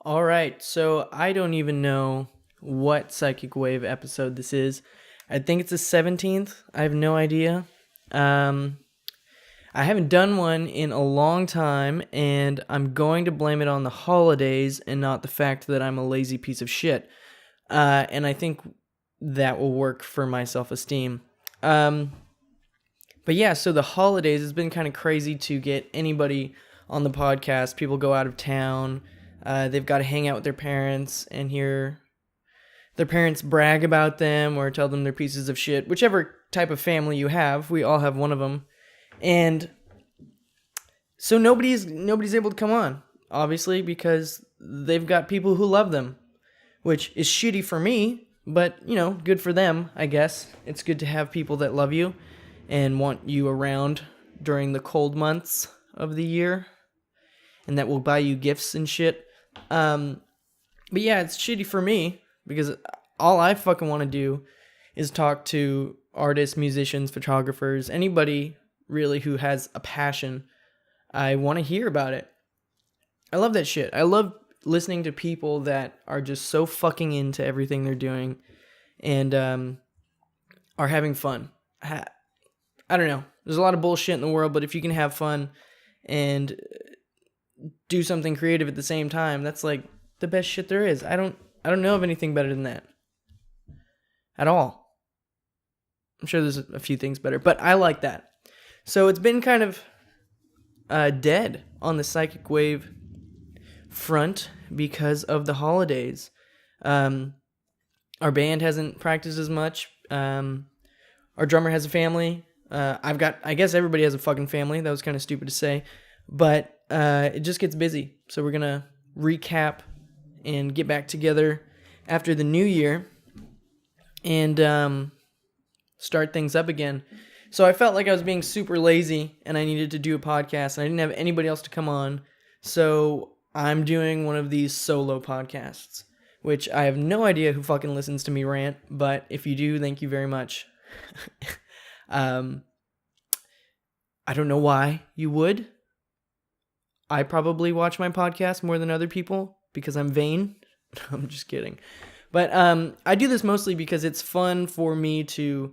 All right, so I don't even know what Psychic Wave episode this is. I think it's the 17th. I have no idea. Um, I haven't done one in a long time, and I'm going to blame it on the holidays and not the fact that I'm a lazy piece of shit. And I think that will work for my self esteem. Um, but yeah, so the holidays has been kind of crazy to get anybody on the podcast. People go out of town. They've got to hang out with their parents and hear their parents brag about them or tell them they're pieces of shit. Whichever type of family you have, we all have one of them. And so nobody's able to come on, obviously, because they've got people who love them, which is shitty for me, but good for them, I guess. It's good to have people that love you and want you around during the cold months of the year and that will buy you gifts and shit. But yeah, it's shitty for me because all I fucking want to do is talk to artists, musicians, photographers, anybody really who has a passion. I want to hear about it. I love that shit. I love listening to people that are just so fucking into everything they're doing and are having fun. I don't know. There's a lot of bullshit in the world, but if you can have fun and do something creative at the same time, that's like the best shit there is. I don't know of anything better than that. At all. I'm sure there's a few things better, but I like that. So it's been kind of dead on the Psychic Wave front because of the holidays. Our band hasn't practiced as much. Our drummer has a family. I guess everybody has a fucking family. That was kind of stupid to say, but it just gets busy. So we're gonna recap and get back together after the new year and start things up again. So I felt like I was being super lazy and I needed to do a podcast and I didn't have anybody else to come on. So I'm doing one of these solo podcasts, which I have no idea who fucking listens to me rant, but if you do, thank you very much. I don't know why you would. I probably watch my podcast more than other people because I'm vain. I'm just kidding. But I do this mostly because it's fun for me to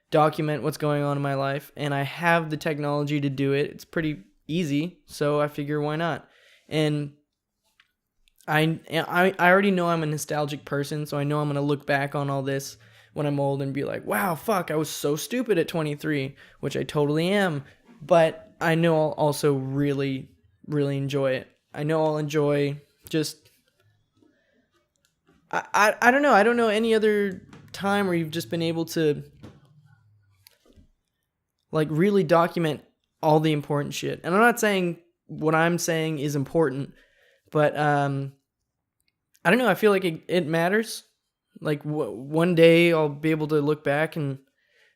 document what's going on in my life, and I have the technology to do it. It's pretty easy, so I figure why not. And I already know I'm a nostalgic person, so I know I'm going to look back on all this when I'm old and be like, wow, fuck, I was so stupid at 23, which I totally am. But I know I'll also really, really enjoy it. I know I'll enjoy just... I don't know. I don't know any other time where you've just been able to like really document all the important shit. And I'm not saying what I'm saying is important, but I don't know. I feel like it matters. Like one day I'll be able to look back and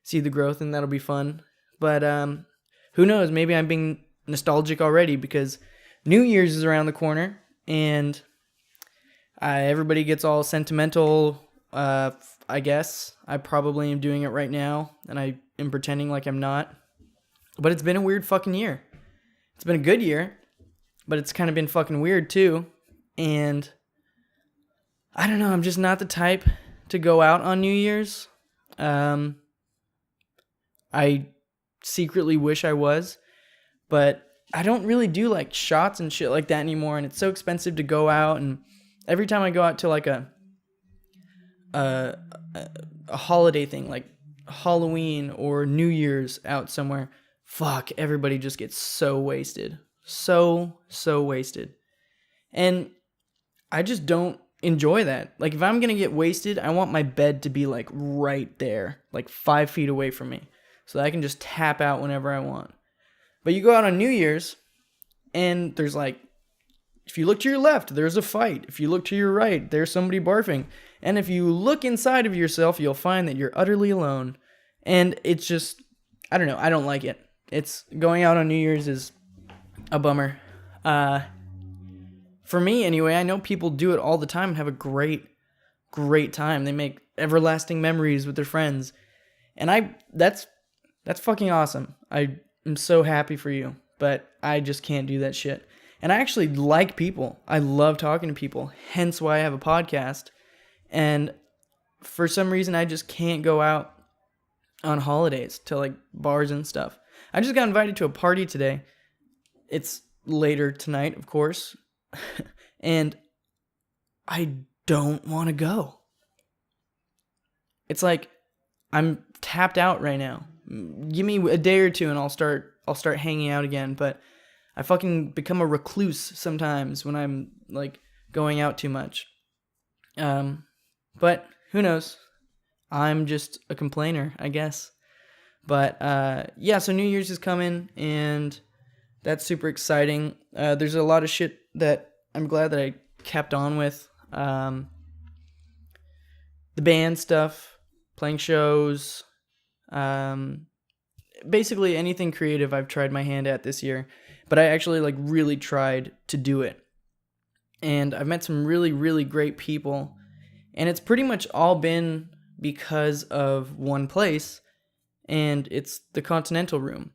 see the growth, and that'll be fun. But who knows? Maybe I'm being nostalgic already because New Year's is around the corner, and everybody gets all sentimental. I guess I probably am doing it right now, and I am pretending like I'm not. But it's been a weird fucking year. It's been a good year, but it's kind of been fucking weird too. And I don't know, I'm just not the type to go out on New Year's. I secretly wish I was, but I don't really do like shots and shit like that anymore, and it's so expensive to go out, and every time I go out to like a holiday thing, like Halloween or New Year's out somewhere, fuck, everybody just gets so wasted. So wasted. And I just don't enjoy that. Like, if I'm gonna get wasted, I want my bed to be like right there, like 5 feet away from me, so that I can just tap out whenever I want. But you go out on New Year's, and there's like, if you look to your left, there's a fight. If you look to your right, there's somebody barfing. And if you look inside of yourself, you'll find that you're utterly alone. And it's just, I don't know, I don't like it. It's going out on New Year's is a bummer. For me anyway, I know people do it all the time and have a great time. They make everlasting memories with their friends. And that's fucking awesome. I am so happy for you, but I just can't do that shit. And I actually like people. I love talking to people, hence why I have a podcast. And for some reason, I just can't go out on holidays to like bars and stuff. I just got invited to a party today. It's later tonight, of course. And I don't want to go. It's like I'm tapped out right now. Give me a day or two and I'll start hanging out again, but I fucking become a recluse sometimes when I'm like going out too much. But who knows? I'm just a complainer, I guess. But yeah, so New Year's is coming and that's super exciting. There's a lot of shit that I'm glad that I kept on with. The band stuff, playing shows, basically anything creative I've tried my hand at this year, but I actually like really tried to do it. And I've met some really, really great people, and it's pretty much all been because of one place, and it's the Continental Room.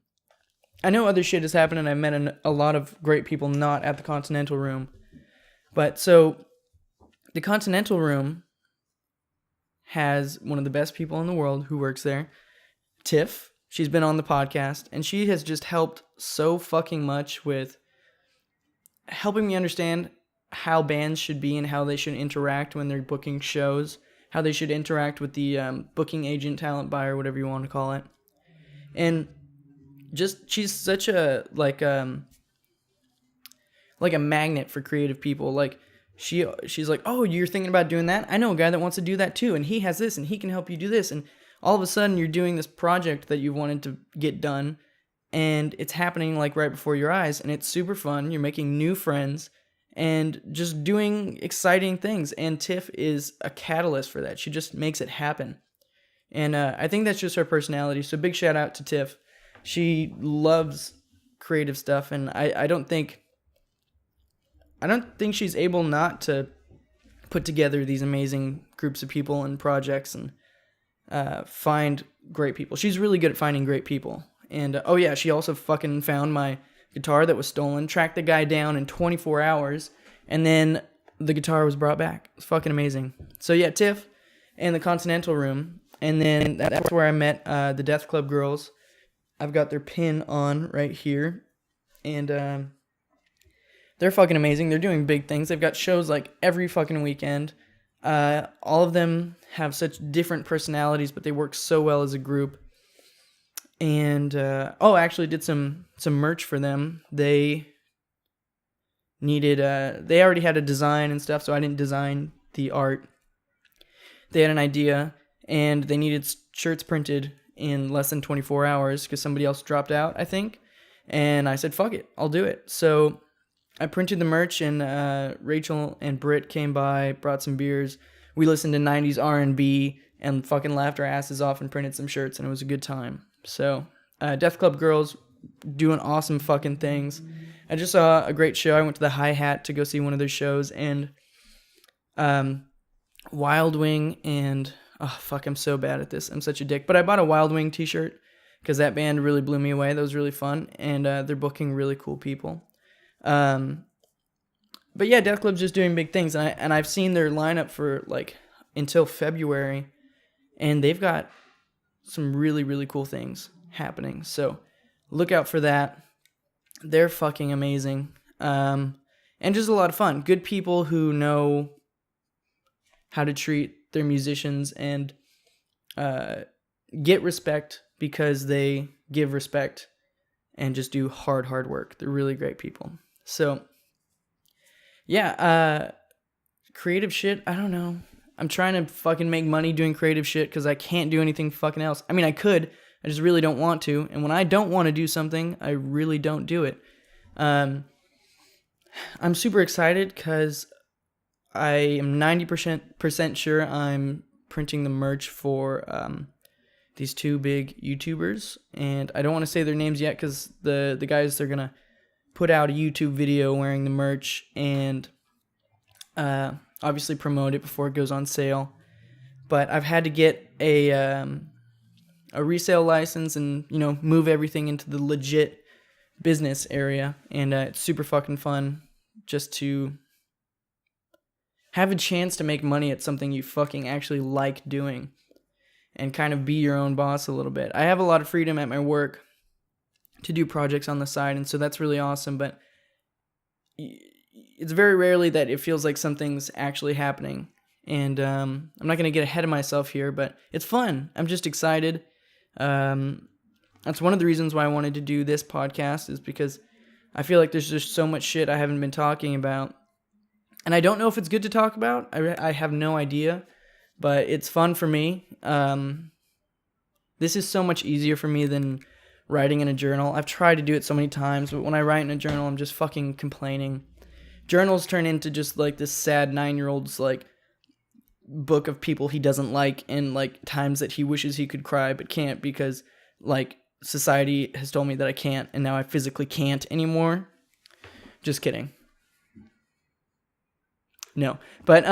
I know other shit has happened, and I've met a lot of great people not at the Continental Room, but so the Continental Room has one of the best people in the world who works there, Tiff. She's been on the podcast, and she has just helped so fucking much with helping me understand how bands should be and how they should interact when they're booking shows, how they should interact with the booking agent, talent buyer, whatever you want to call it. And just she's such a like a magnet for creative people. Like she's like, "Oh, you're thinking about doing that? I know a guy that wants to do that too, and he has this and he can help you do this." And all of a sudden you're doing this project that you wanted to get done, and it's happening like right before your eyes, and it's super fun. You're making new friends and just doing exciting things, and Tiff is a catalyst for that. She just makes it happen. And I think that's just her personality. So big shout out to Tiff. She loves creative stuff, and I don't think she's able not to put together these amazing groups of people and projects and find great people. She's really good at finding great people. And oh yeah, she also fucking found my guitar that was stolen, tracked the guy down in 24 hours, and then the guitar was brought back. It's fucking amazing. So yeah, Tiff and the Continental Room. And then that's where I met the Death Club girls. I've got their pin on right here. And they're fucking amazing. They're doing big things. They've got shows like every fucking weekend. All of them have such different personalities, but they work so well as a group. And I actually did some merch for them. They needed they already had a design and stuff, so I didn't design the art. They had an idea, and they needed shirts printed in less than 24 hours because somebody else dropped out, I think. And I said, fuck it, I'll do it. So I printed the merch, and Rachel and Britt came by, brought some beers. We listened to 90s R&B and fucking laughed our asses off and printed some shirts, and it was a good time. So, Death Club girls doing awesome fucking things. I just saw a great show. I went to the Hi-Hat to go see one of their shows, and Wild Wing and... oh, fuck, I'm so bad at this. I'm such a dick. But I bought a Wild Wing t-shirt because that band really blew me away. That was really fun, and they're booking really cool people. But yeah, Death Club's just doing big things, and I've seen their lineup for like until February, and they've got some really, really cool things happening. So look out for that. They're fucking amazing. And just a lot of fun. Good people who know how to treat their musicians and get respect because they give respect and just do hard work. They're really great people. So yeah, creative shit, I don't know. I'm trying to fucking make money doing creative shit because I can't do anything fucking else. I mean, I could. I just really don't want to. And when I don't want to do something, I really don't do it. I'm super excited because I am 90% sure I'm printing the merch for these two big YouTubers. And I don't want to say their names yet because the guys, they're going to put out a YouTube video wearing the merch and obviously promote it before it goes on sale. But I've had to get a resale license and, move everything into the legit business area, and it's super fucking fun just to have a chance to make money at something you fucking actually like doing and kind of be your own boss a little bit. I have a lot of freedom at my work to do projects on the side, and so that's really awesome, but it's very rarely that it feels like something's actually happening. And I'm not going to get ahead of myself here, but it's fun. I'm just excited. That's one of the reasons why I wanted to do this podcast, is because I feel like there's just so much shit I haven't been talking about. And I don't know if it's good to talk about. I have no idea, but it's fun for me. This is so much easier for me than writing in a journal. I've tried to do it so many times, but when I write in a journal, I'm just fucking complaining. Journals turn into just like this sad 9-year-old's like book of people he doesn't like, and like times that he wishes he could cry but can't because like society has told me that I can't, and now I physically can't anymore. Just kidding. No, but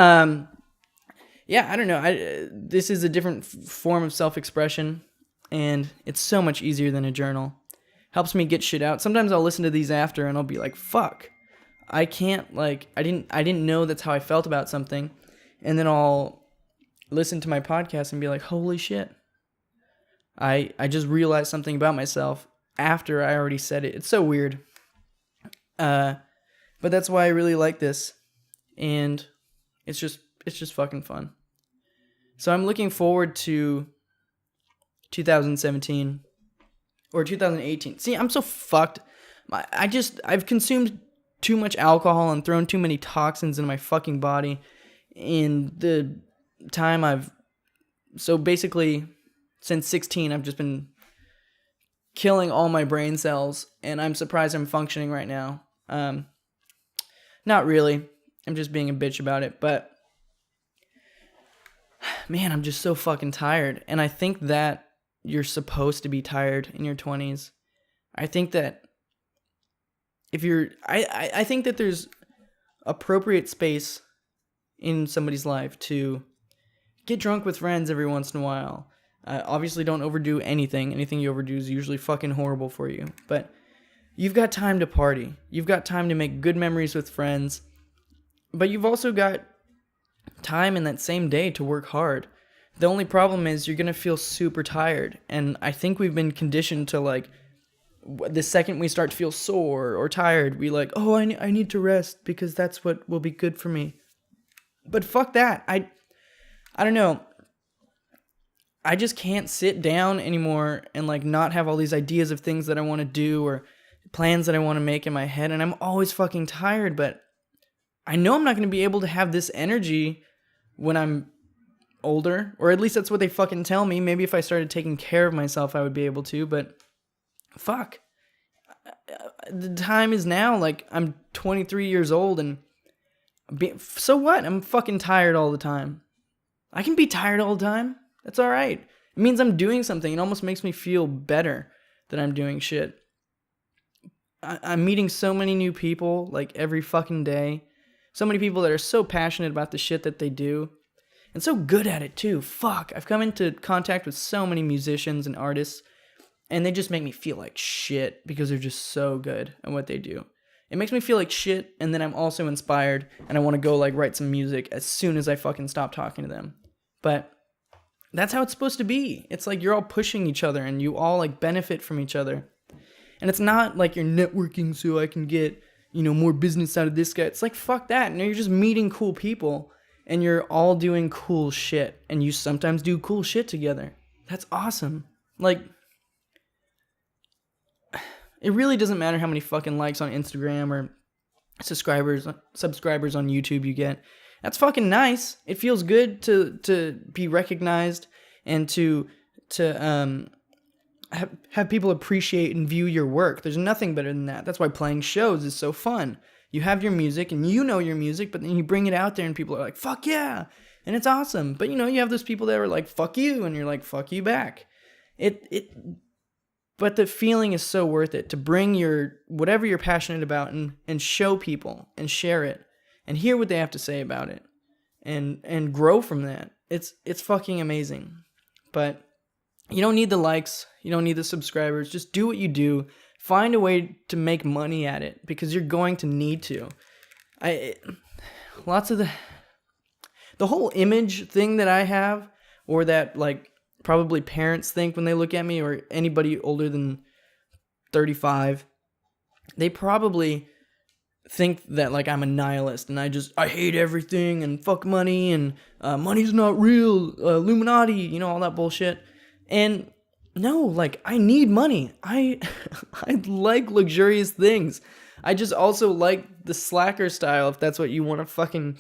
yeah, I don't know. This is a different form of self-expression, and it's so much easier than a journal. Helps me get shit out. Sometimes I'll listen to these after, and I'll be like, "Fuck, I can't." Like, I didn't know that's how I felt about something, and then I'll listen to my podcast and be like, "Holy shit, I just realized something about myself after I already said it." It's so weird. But that's why I really like this. And it's just fucking fun. So I'm looking forward to 2017 or 2018. See, I'm so fucked. I've consumed too much alcohol and thrown too many toxins into my fucking body in the time so basically since 16, I've just been killing all my brain cells, and I'm surprised I'm functioning right now. Not really. I'm just being a bitch about it, but man, I'm just so fucking tired. And I think that you're supposed to be tired in your 20s. I think that if you're, I think that there's appropriate space in somebody's life to get drunk with friends every once in a while. Obviously, don't overdo anything. Anything you overdo is usually fucking horrible for you. But you've got time to party. You've got time to make good memories with friends. But you've also got time in that same day to work hard. The only problem is you're going to feel super tired. And I think we've been conditioned to, like, the second we start to feel sore or tired, we like, oh, I need to rest because that's what will be good for me. But fuck that. I don't know. I just can't sit down anymore and like not have all these ideas of things that I want to do or plans that I want to make in my head. And I'm always fucking tired, but I know I'm not going to be able to have this energy when I'm older, or at least that's what they fucking tell me. Maybe if I started taking care of myself, I would be able to, but fuck. The time is now. Like, I'm 23 years old, and so what? I'm fucking tired all the time. I can be tired all the time. That's all right. It means I'm doing something. It almost makes me feel better that I'm doing shit. I'm meeting so many new people, like, every fucking day. So many people that are so passionate about the shit that they do. And so good at it, too. Fuck. I've come into contact with so many musicians and artists, and they just make me feel like shit because they're just so good at what they do. It makes me feel like shit, and then I'm also inspired, and I want to go, like, write some music as soon as I fucking stop talking to them. But that's how it's supposed to be. It's like you're all pushing each other, and you all, like, benefit from each other. And it's not like you're networking so I can get, you know, more business out of this guy. It's like, fuck that. No, you're just meeting cool people, and you're all doing cool shit, and you sometimes do cool shit together. That's awesome. Like, it really doesn't matter how many fucking likes on Instagram or subscribers on YouTube you get. That's fucking nice. It feels good to be recognized and to have people appreciate and view your work. There's nothing better than that. That's why playing shows is so fun. You have your music and you know your music, but then you bring it out there and people are like, fuck yeah. And it's awesome. But you know, you have those people that are like, fuck you. And you're like, fuck you back. But the feeling is so worth it to bring your, whatever you're passionate about and show people and share it and hear what they have to say about it and grow from that. It's fucking amazing. But you don't need the likes. You don't need the subscribers. Just do what you do. Find a way to make money at it, because you're going to need to. Lots of the whole image thing that I have, or that like probably parents think when they look at me, or anybody older than 35, they probably think that like I'm a nihilist and I hate everything and fuck money and money's not real, Illuminati, all that bullshit. And no, like I need money. I like luxurious things. I just also like the slacker style, if that's what you want to fucking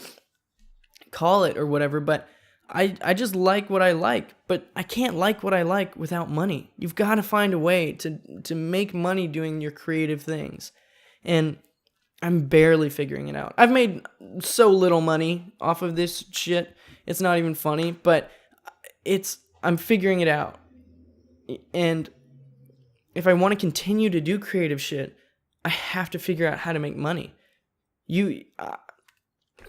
call it or whatever. But I just like what I like, but I can't like what I like without money. You've got to find a way to make money doing your creative things. And I'm barely figuring it out. I've made so little money off of this shit. It's not even funny, but I'm figuring it out. And if I want to continue to do creative shit, I have to figure out how to make money.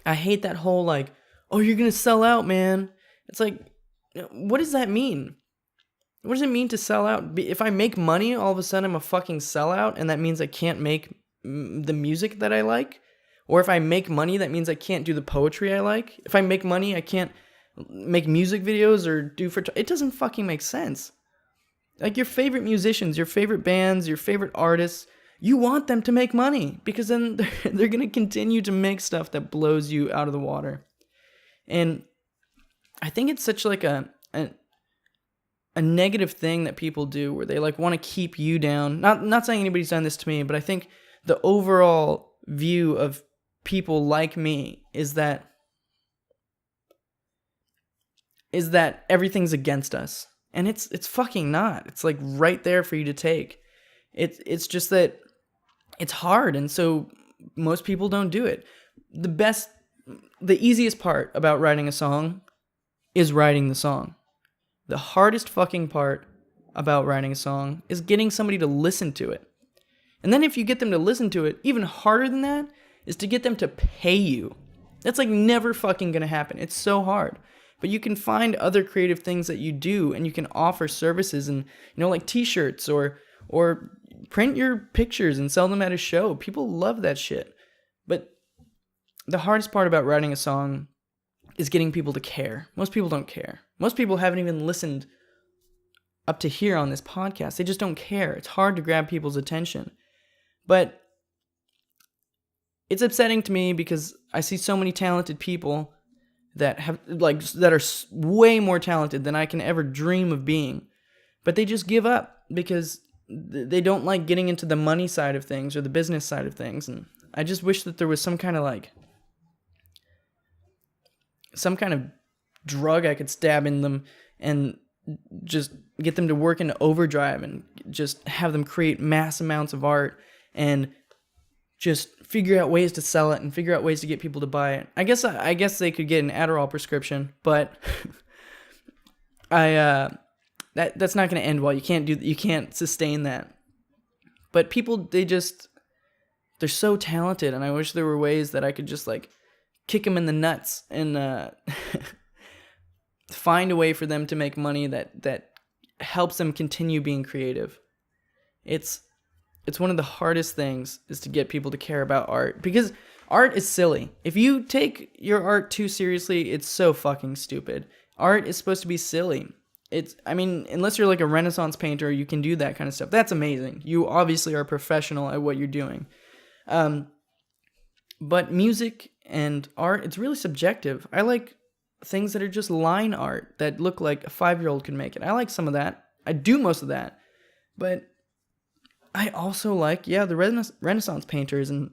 I hate that whole like, oh, you're going to sell out, man. It's like, what does that mean? What does it mean to sell out? If I make money, all of a sudden I'm a fucking sellout, and that means I can't make the music that I like? Or if I make money, that means I can't do the poetry I like? If I make money, I can't make music videos or do it doesn't fucking make sense. Like your favorite musicians, your favorite bands, your favorite artists, you want them to make money, because then they're going to continue to make stuff that blows you out of the water. And I think it's such like a negative thing that people do, where they like want to keep you down. Not saying anybody's done this to me, but I think the overall view of people like me is that everything's against us. And it's fucking not. It's like right there for you to take. It's just that it's hard, and so most people don't do it. The easiest part about writing a song is writing the song. The hardest fucking part about writing a song is getting somebody to listen to it. And then if you get them to listen to it, even harder than that is to get them to pay you. That's like never fucking gonna happen. It's so hard. But you can find other creative things that you do, and you can offer services, and like t-shirts or print your pictures and sell them at a show. People love that shit. But the hardest part about writing a song is getting people to care. Most people don't care. Most people haven't even listened up to here on this podcast. They just don't care. It's hard to grab people's attention. But it's upsetting to me, because I see so many talented people that are way more talented than I can ever dream of being, but they just give up because they don't like getting into the money side of things or the business side of things. And I just wish that there was some kind of drug I could stab in them and just get them to work into overdrive and just have them create mass amounts of art and just figure out ways to sell it and figure out ways to get people to buy it. I guess they could get an Adderall prescription, but that's not going to end well. You can't sustain that. But people, they're so talented, and I wish there were ways that I could just like kick them in the nuts and find a way for them to make money that helps them continue being creative. It's one of the hardest things is to get people to care about art, because art is silly. If you take your art too seriously, it's so fucking stupid. Art is supposed to be silly. Unless you're like a Renaissance painter, you can do that kind of stuff. That's amazing. You obviously are a professional at what you're doing. But music and art, it's really subjective. I like things that are just line art that look like a 5-year-old could make it. I like some of that. I do most of that. But I also like, the Renaissance painters and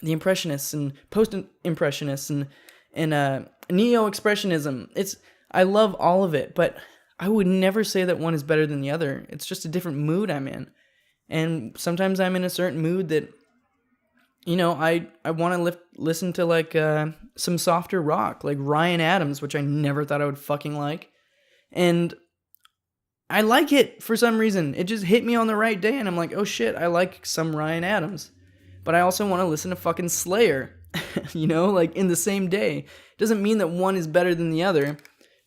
the Impressionists and Post-Impressionists and Neo-Expressionism. I love all of it, but I would never say that one is better than the other. It's just a different mood I'm in. And sometimes I'm in a certain mood that, I want to listen to like some softer rock, like Ryan Adams, which I never thought I would fucking like. And I like it for some reason. It just hit me on the right day, and I'm like, oh shit, I like some Ryan Adams. But I also want to listen to fucking Slayer, like in the same day. Doesn't mean that one is better than the other,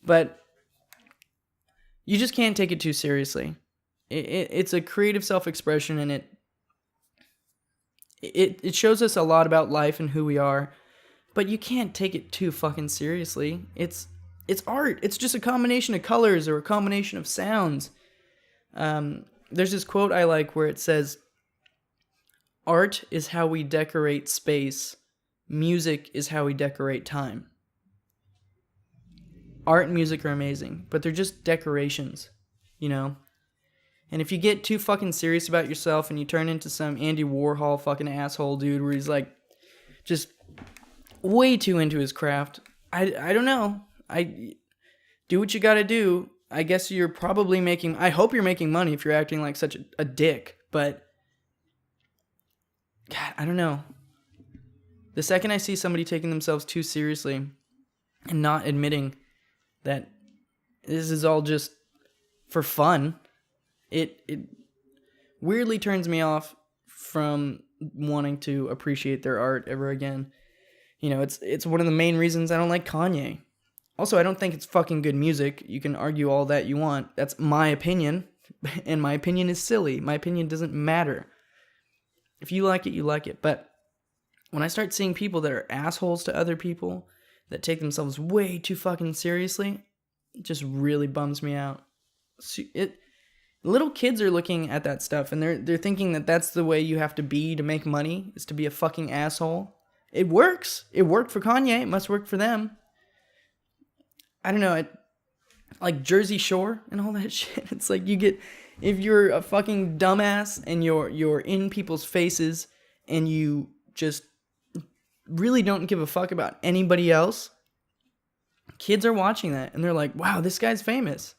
but you just can't take it too seriously. It's a creative self-expression, and it shows us a lot about life and who we are, but you can't take it too fucking seriously. It's art. It's just a combination of colors or a combination of sounds. There's this quote I like where it says, "Art is how we decorate space. Music is how we decorate time." Art and music are amazing, but they're just decorations, you know? And if you get too fucking serious about yourself and you turn into some Andy Warhol fucking asshole dude where he's like just way too into his craft, I don't know. I do what you gotta do. I guess you're probably making, I hope you're making money if you're acting like such a dick, but God, I don't know. The second I see somebody taking themselves too seriously and not admitting that this is all just for fun, it weirdly turns me off from wanting to appreciate their art ever again. You know, it's one of the main reasons I don't like Kanye. Also, I don't think it's fucking good music. You can argue all that you want. That's my opinion, and my opinion is silly. My opinion doesn't matter. If you like it, you like it. But when I start seeing people that are assholes to other people, that take themselves way too fucking seriously, it just really bums me out. Little kids are looking at that stuff, and they're thinking that that's the way you have to be to make money, is to be a fucking asshole. It works. It worked for Kanye. It must work for them. I don't know. Like Jersey Shore and all that shit. It's like if you're a fucking dumbass and you're in people's faces and you just really don't give a fuck about anybody else, kids are watching that and they're like, wow, this guy's famous.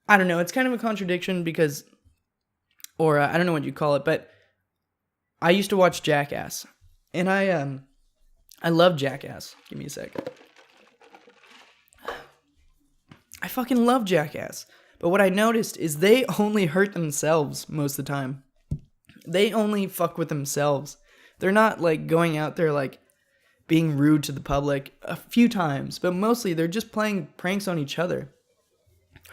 I don't know. It's kind of a contradiction because, or I don't know what you call it, but I used to watch Jackass, and I love Jackass. Give me a second. I fucking love Jackass. But what I noticed is they only hurt themselves most of the time. They only fuck with themselves. They're not like going out there like being rude to the public a few times, but mostly they're just playing pranks on each other.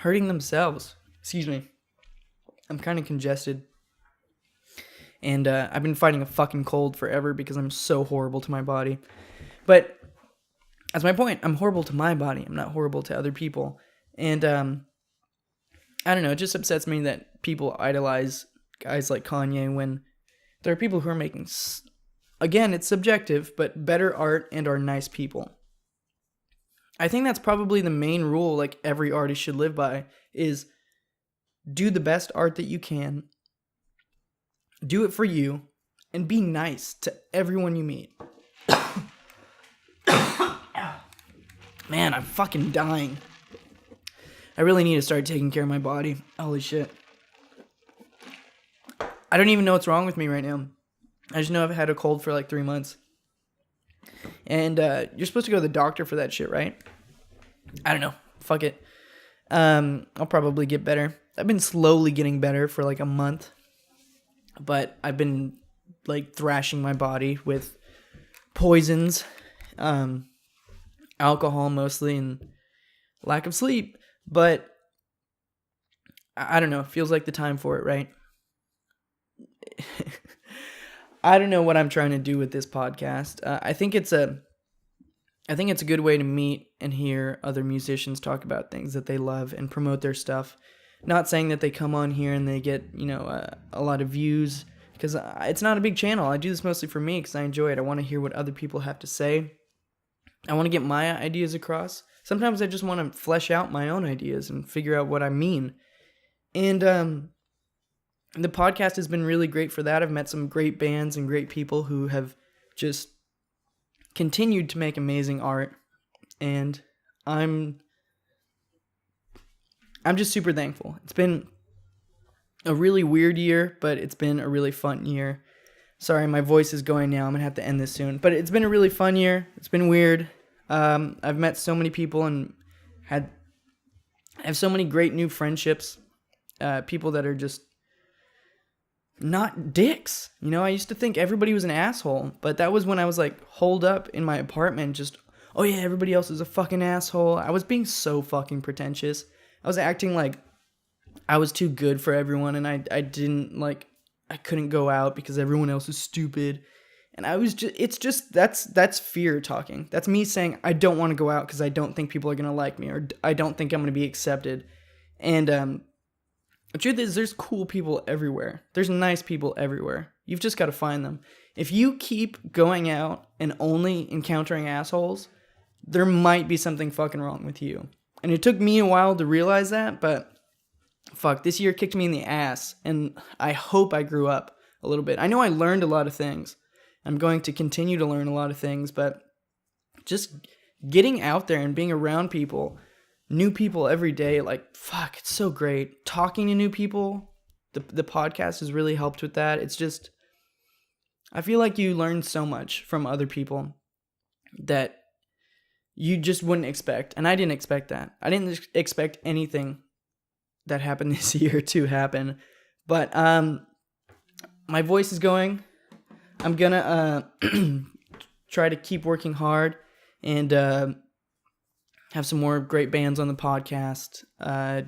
Hurting themselves. Excuse me. I'm kind of congested. And I've been fighting a fucking cold forever because I'm so horrible to my body. But that's my point. I'm horrible to my body. I'm not horrible to other people. And I don't know. It just upsets me that people idolize guys like Kanye when there are people who are making, again, it's subjective, but better art and are nice people. I think that's probably the main rule like every artist should live by is do the best art that you can. Do it for you, and be nice to everyone you meet. Man, I'm fucking dying. I really need to start taking care of my body. Holy shit. I don't even know what's wrong with me right now. I just know I've had a cold for like 3 months. And you're supposed to go to the doctor for that shit, right? I don't know. Fuck it. I'll probably get better. I've been slowly getting better for like a month. But I've been like thrashing my body with poisons, alcohol mostly, and lack of sleep. But I don't know. It feels like the time for it, right? I don't know what I'm trying to do with this podcast. I think it's a good way to meet and hear other musicians talk about things that they love and promote their stuff. Not saying that they come on here and they get, a lot of views, because it's not a big channel. I do this mostly for me because I enjoy it. I want to hear what other people have to say. I want to get my ideas across. Sometimes I just want to flesh out my own ideas and figure out what I mean. And the podcast has been really great for that. I've met some great bands and great people who have just continued to make amazing art. And I'm just super thankful. It's been a really weird year, but it's been a really fun year. Sorry, my voice is going now. I'm going to have to end this soon. But it's been a really fun year. It's been weird. I've met so many people and have so many great new friendships. People that are just not dicks. I used to think everybody was an asshole, but that was when I was like holed up in my apartment just, oh yeah, everybody else is a fucking asshole. I was being so fucking pretentious. I was acting like I was too good for everyone, and I didn't, like, I couldn't go out because everyone else is stupid. And I was that's fear talking. That's me saying I don't want to go out because I don't think people are going to like me, or I don't think I'm going to be accepted. And the truth is, there's cool people everywhere. There's nice people everywhere. You've just got to find them. If you keep going out and only encountering assholes, there might be something fucking wrong with you. And it took me a while to realize that, but fuck, this year kicked me in the ass, and I hope I grew up a little bit. I know I learned a lot of things. I'm going to continue to learn a lot of things, but just getting out there and being around people, new people every day, like, fuck, it's so great. Talking to new people, the podcast has really helped with that. It's just, I feel like you learn so much from other people that you just wouldn't expect. And I didn't expect that. I didn't expect anything that happened this year to happen. But my voice is going. I'm gonna try to keep working hard and have some more great bands on the podcast.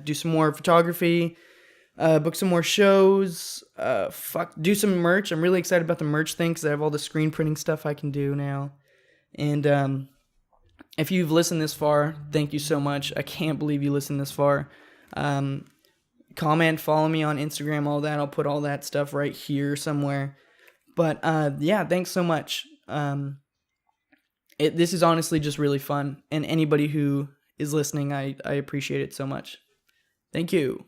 Do some more photography. Book some more shows. Do some merch. I'm really excited about the merch thing because I have all the screen printing stuff I can do now. And if you've listened this far, thank you so much. I can't believe you listened this far. Comment, follow me on Instagram, all that. I'll put all that stuff right here somewhere. But yeah, thanks so much. This is honestly just really fun. And anybody who is listening, I appreciate it so much. Thank you.